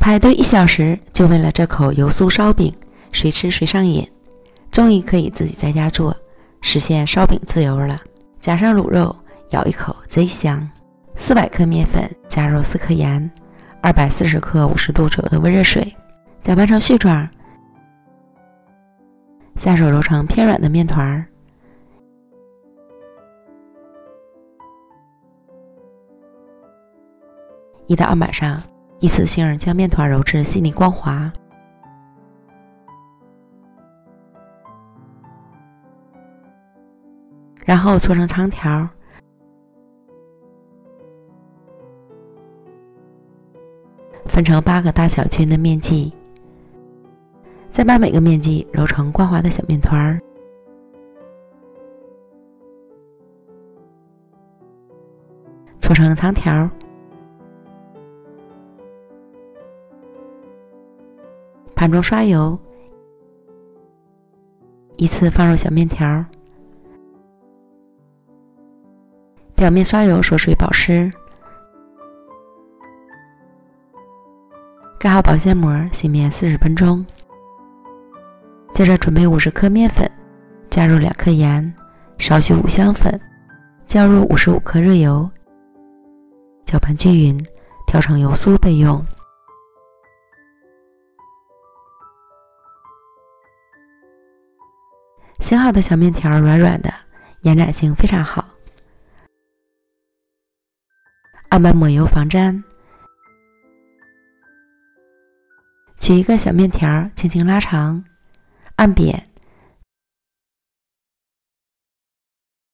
排队1小时就为了这口油酥烧饼，谁吃谁上瘾。终于可以自己在家做，实现烧饼自由了。加上卤肉，咬一口贼香。400克面粉，加入4克盐，240克50度左右的温热水，搅拌成絮状，下手揉成偏软的面团。移到案板上，一次性将面团揉至细腻光滑。然后搓成长条，分成8个大小均的面剂，再把每个面剂揉成光滑的小面团，搓成长条，盘中刷油，依次放入小面条，表面刷油锁水保湿，盖好保鲜膜，醒面40分钟。接着准备50克面粉，加入2克盐，少许五香粉，加入55克热油，搅拌均匀，调成油酥备用。醒好的小面条软软的，延展性非常好。案板抹油防粘，取一个小面条，轻轻拉长，按扁，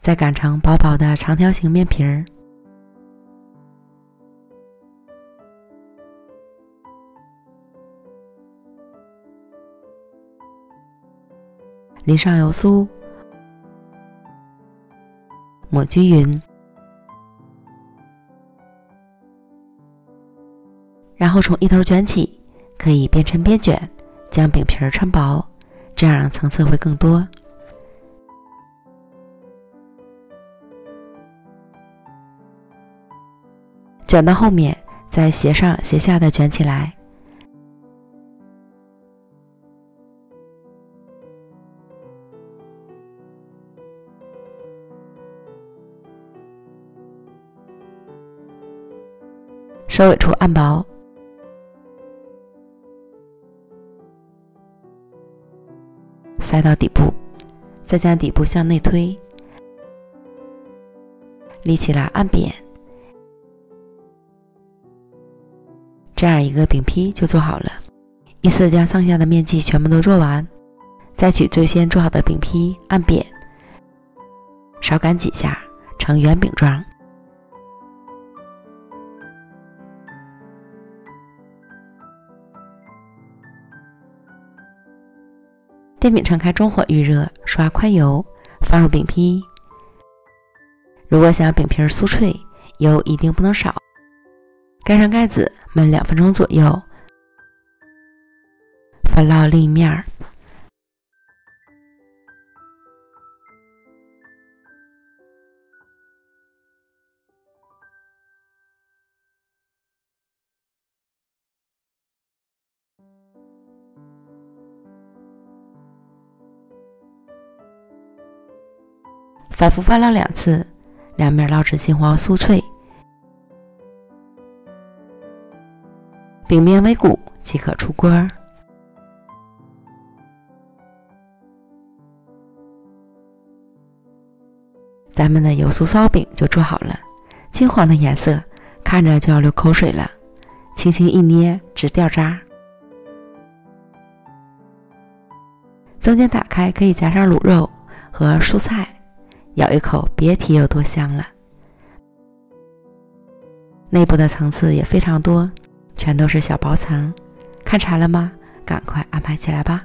再擀成薄薄的长条形面皮儿。淋上油酥，抹均匀，然后从一头卷起，可以边抻边卷，将饼皮儿抻薄，这样层次会更多。卷到后面，再斜上斜下的卷起来。收尾处按薄，塞到底部，再将底部向内推，立起来按扁，这样一个饼坯就做好了。依次将上下的面剂全部都做完，再取最先做好的饼坯按扁，少擀几下，成圆饼状。电饼铛开中火预热，刷宽油，放入饼坯。如果想要饼皮酥脆，油一定不能少。盖上盖子，焖2分钟左右，翻烙另一面。反复翻烙2次，两面烙至金黄酥脆，饼面微鼓即可出锅。咱们的油酥烧饼就做好了，金黄的颜色，看着就要流口水了。轻轻一捏，直掉渣。中间打开可以加上卤肉和蔬菜，咬一口别提有多香了。内部的层次也非常多，全都是小薄层。看馋了吗？赶快安排起来吧。